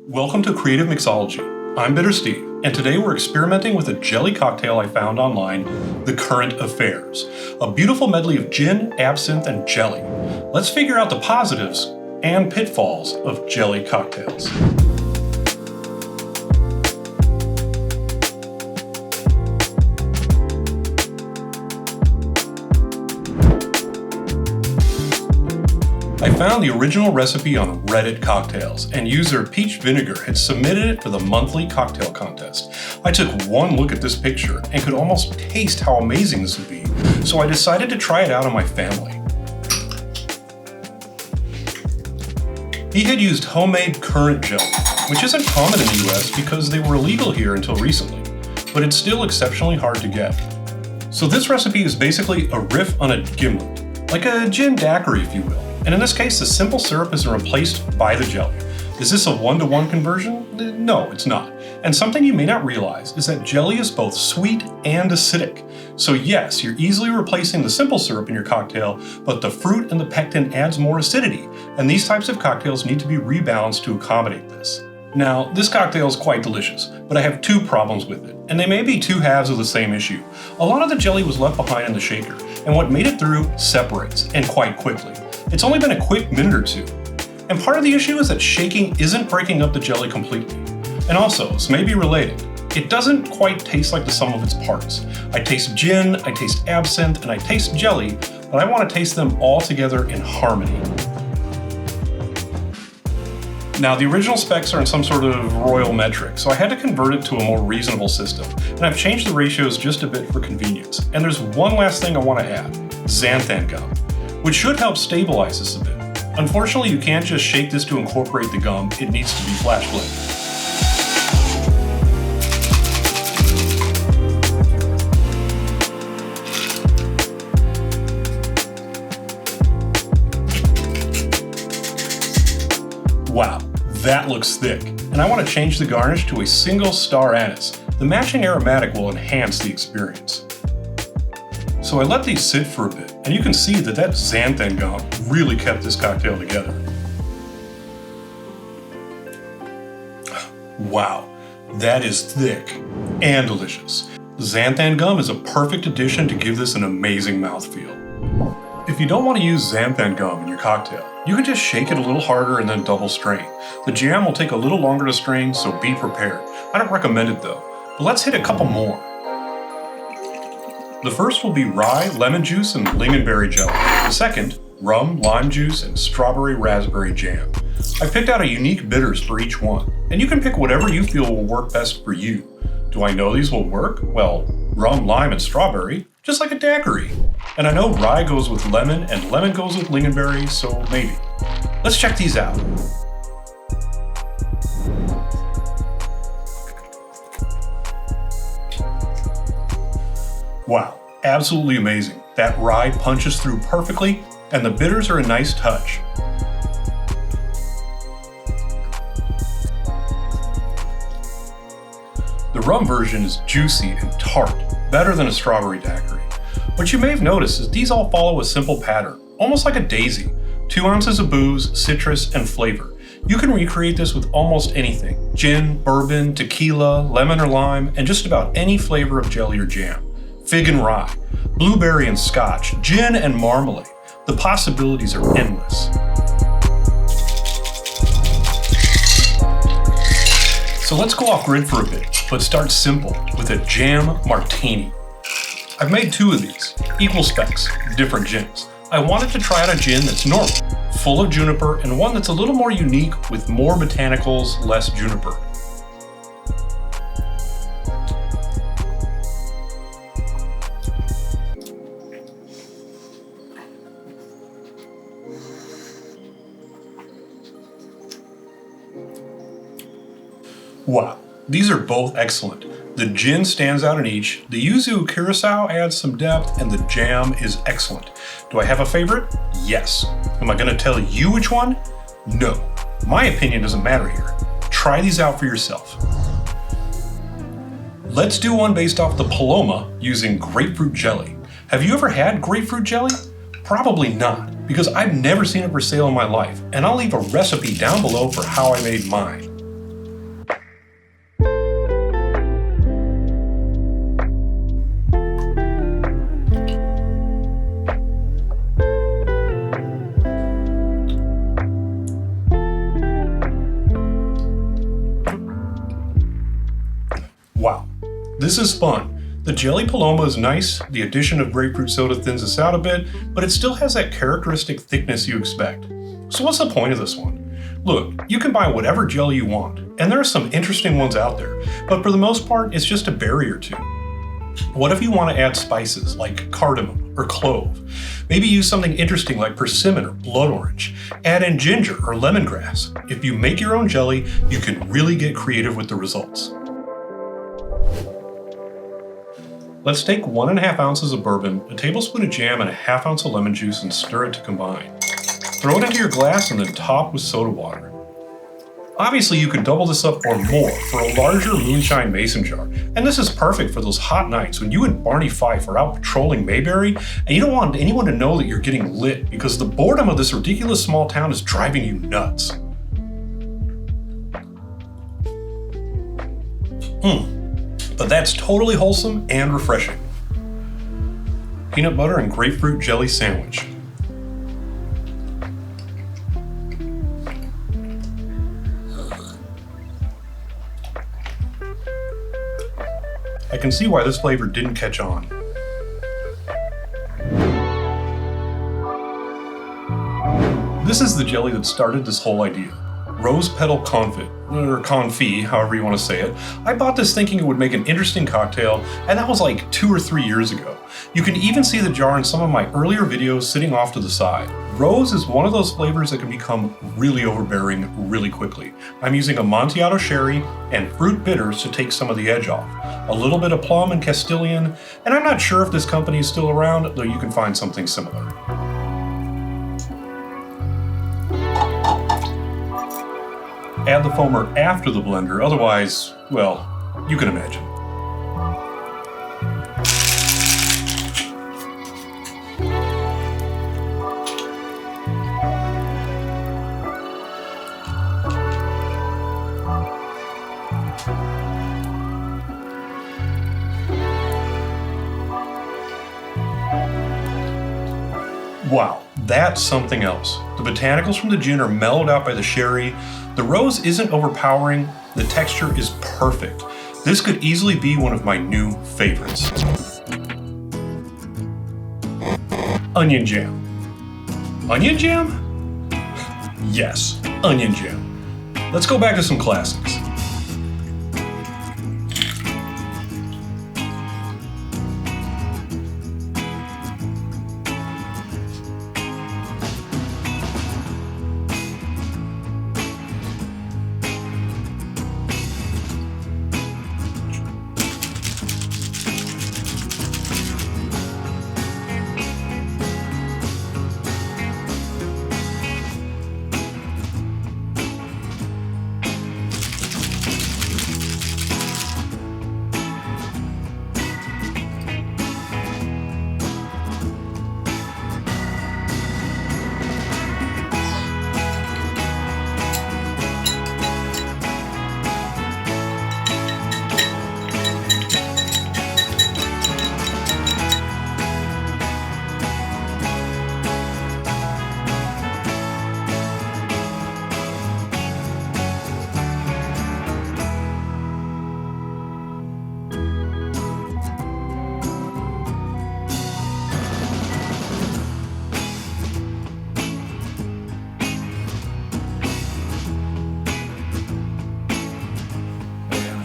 Welcome to Creative Mixology. I'm Bitter Steve, and today we're experimenting with a jelly cocktail I found online, The Current Affairs, a beautiful medley of gin, absinthe, and jelly. Let's figure out the positives and pitfalls of jelly cocktails. I found the original recipe on Reddit Cocktails, and user Peach Vinegar had submitted it for the monthly cocktail contest. I took one look at this picture and could almost taste how amazing this would be, so I decided to try it out on my family. He had used homemade currant jelly, which isn't common in the US because they were illegal here until recently, but it's still exceptionally hard to get. So this recipe is basically a riff on a gimlet, like a gin daiquiri if you will. And in this case, the simple syrup is replaced by the jelly. Is this a one-to-one conversion? No, it's not. And something you may not realize is that jelly is both sweet and acidic. So yes, you're easily replacing the simple syrup in your cocktail, but the fruit and the pectin adds more acidity, and these types of cocktails need to be rebalanced to accommodate this. Now, this cocktail is quite delicious, but I have two problems with it, and they may be two halves of the same issue. A lot of the jelly was left behind in the shaker, and what made it through separates, and quite quickly. It's only been a quick minute or two. And part of the issue is that shaking isn't breaking up the jelly completely. And also, this may be related, it doesn't quite taste like the sum of its parts. I taste gin, I taste absinthe, and I taste jelly, but I want to taste them all together in harmony. Now, the original specs are in some sort of royal metric, so I had to convert it to a more reasonable system, and I've changed the ratios just a bit for convenience. And there's one last thing I want to add, xanthan gum, which should help stabilize this a bit. Unfortunately, you can't just shake this to incorporate the gum, it needs to be flash blended. Wow, that looks thick. And I want to change the garnish to a single star anise. The matching aromatic will enhance the experience. So I let these sit for a bit, and you can see that xanthan gum really kept this cocktail together. Wow, that is thick and delicious. Xanthan gum is a perfect addition to give this an amazing mouthfeel. If you don't want to use xanthan gum in your cocktail, you can just shake it a little harder and then double strain. The jam will take a little longer to strain, so be prepared. I don't recommend it though, but let's hit a couple more. The first will be rye, lemon juice, and lingonberry jelly. The second, rum, lime juice, and strawberry raspberry jam. I picked out a unique bitters for each one, and you can pick whatever you feel will work best for you. Do I know these will work? Well, rum, lime, and strawberry, just like a daiquiri. And I know rye goes with lemon, and lemon goes with lingonberry, so maybe. Let's check these out. Wow, absolutely amazing. That rye punches through perfectly, and the bitters are a nice touch. The rum version is juicy and tart, better than a strawberry daiquiri. What you may have noticed is these all follow a simple pattern, almost like a daisy. 2 ounces of booze, citrus, and flavor. You can recreate this with almost anything. Gin, bourbon, tequila, lemon or lime, and just about any flavor of jelly or jam. Fig and rye, blueberry and scotch, gin and marmalade. The possibilities are endless. So let's go off grid for a bit, but start simple with a jam martini. I've made 2 of these, equal specs, different gins. I wanted to try out a gin that's normal, full of juniper, and one that's a little more unique with more botanicals, less juniper. Wow, these are both excellent. The gin stands out in each, the yuzu curacao adds some depth, and the jam is excellent. Do I have a favorite? Yes. Am I going to tell you which one? No. My opinion doesn't matter here. Try these out for yourself. Let's do one based off the Paloma using grapefruit jelly. Have you ever had grapefruit jelly? Probably not, because I've never seen it for sale in my life, and I'll leave a recipe down below for how I made mine. This is fun. The Jelly Paloma is nice, the addition of grapefruit soda thins us out a bit, but it still has that characteristic thickness you expect. So what's the point of this one? Look, you can buy whatever jelly you want, and there are some interesting ones out there, but for the most part, it's just a berry or two. What if you want to add spices like cardamom or clove? Maybe use something interesting like persimmon or blood orange. Add in ginger or lemongrass. If you make your own jelly, you can really get creative with the results. Let's take 1.5 ounces of bourbon, a tablespoon of jam, and a ½ ounce of lemon juice and stir it to combine. Throw it into your glass and then top with soda water. Obviously, you could double this up or more for a larger moonshine mason jar, and this is perfect for those hot nights when you and Barney Fife are out patrolling Mayberry and you don't want anyone to know that you're getting lit because the boredom of this ridiculous small town is driving you nuts. But that's totally wholesome and refreshing. Peanut butter and grapefruit jelly sandwich. I can see why this flavor didn't catch on. This is the jelly that started this whole idea. Rose petal confit, or confit, however you want to say it. I bought this thinking it would make an interesting cocktail, and that was like 2 or 3 years ago. You can even see the jar in some of my earlier videos sitting off to the side. Rose is one of those flavors that can become really overbearing really quickly. I'm using Amontillado sherry and fruit bitters to take some of the edge off. A little bit of plum and Castilian, and I'm not sure if this company is still around, though you can find something similar. Add the foamer after the blender, otherwise, well, you can imagine. Wow, that's something else. The botanicals from the gin are mellowed out by the sherry. The rose isn't overpowering, the texture is perfect. This could easily be one of my new favorites. Onion jam. Onion jam? Yes, onion jam. Let's go back to some classics.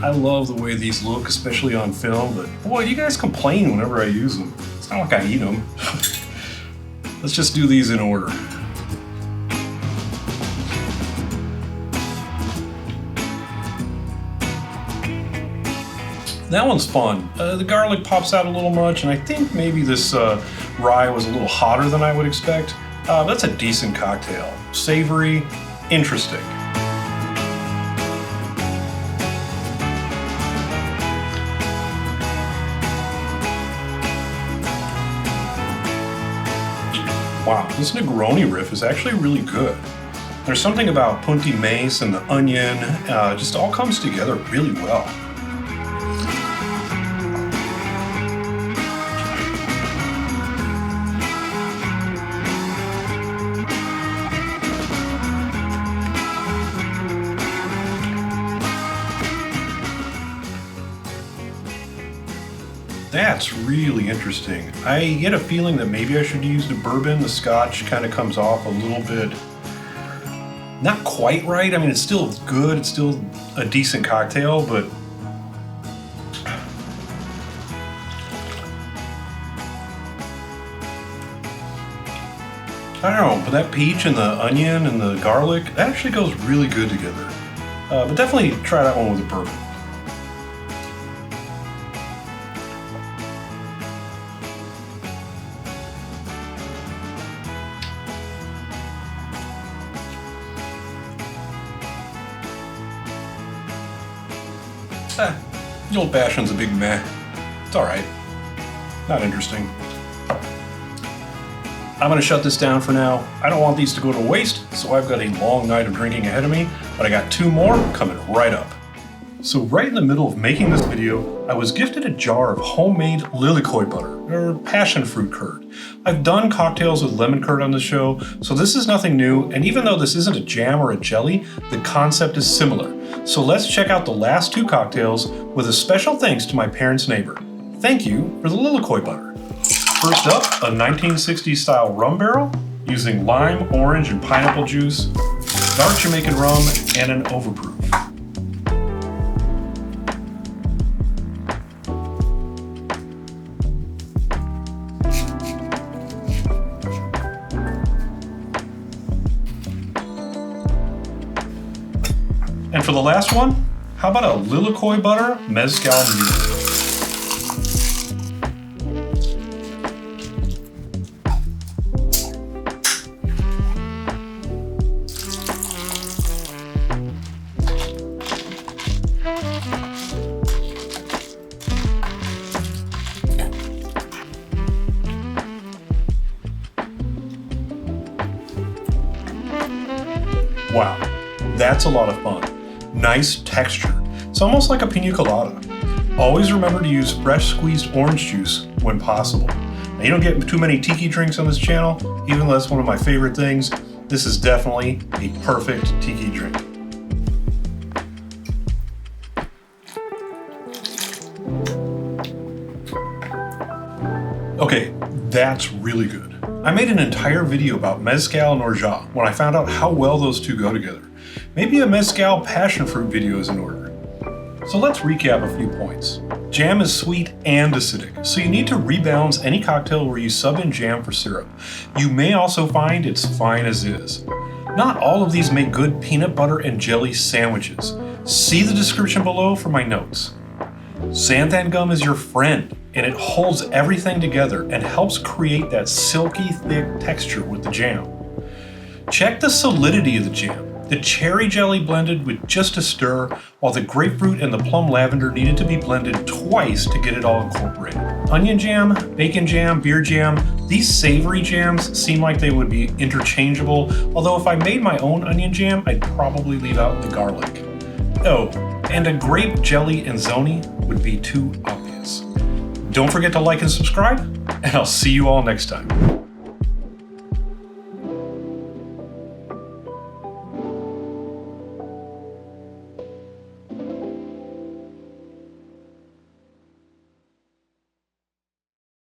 I love the way these look, especially on film, but boy, you guys complain whenever I use them. It's not like I eat them. Let's just do these in order. That one's fun. The garlic pops out a little much, and I think maybe this rye was a little hotter than I would expect. That's a decent cocktail. Savory, interesting. Wow, this Negroni riff is actually really good. There's something about punti mace and the onion, just all comes together really well. That's really interesting. I get a feeling that maybe I should use the bourbon. The scotch kind of comes off a little bit, not quite right. I mean, it's still good. It's still a decent cocktail, but I don't know, but that peach and the onion and the garlic, that actually goes really good together. But definitely try that one with a bourbon. The old fashioned's a big meh. It's alright. Not interesting. I'm gonna shut this down for now. I don't want these to go to waste, so I've got a long night of drinking ahead of me, but I got 2 more coming right up. So right in the middle of making this video, I was gifted a jar of homemade lilikoi butter, or passion fruit curd. I've done cocktails with lemon curd on the show, so this is nothing new, and even though this isn't a jam or a jelly, the concept is similar. So let's check out the last 2 cocktails with a special thanks to my parents' neighbor. Thank you for the lilikoi butter. First up, a 1960s style rum barrel using lime, orange, and pineapple juice, dark Jamaican rum, and an overproof. And for the last one, how about a lilikoi butter mezcal mule? Wow, that's a lot of fun. Nice texture. It's almost like a pina colada. Always remember to use fresh squeezed orange juice when possible. Now, you don't get too many tiki drinks on this channel, even though that's one of my favorite things. This is definitely a perfect tiki drink. Okay, that's really good. I made an entire video about mezcal and orgeat when I found out how well those two go together. Maybe a mezcal passion fruit video is in order. So let's recap a few points. Jam is sweet and acidic, so you need to rebalance any cocktail where you sub in jam for syrup. You may also find it's fine as is. Not all of these make good peanut butter and jelly sandwiches. See the description below for my notes. Xanthan gum is your friend, and it holds everything together and helps create that silky thick texture with the jam. Check the solidity of the jam. The cherry jelly blended with just a stir, while the grapefruit and the plum lavender needed to be blended twice to get it all incorporated. Onion jam, bacon jam, beer jam, these savory jams seem like they would be interchangeable, although if I made my own onion jam, I'd probably leave out the garlic. Oh, and a grape jelly and zoni would be too obvious. Don't forget to like and subscribe, and I'll see you all next time.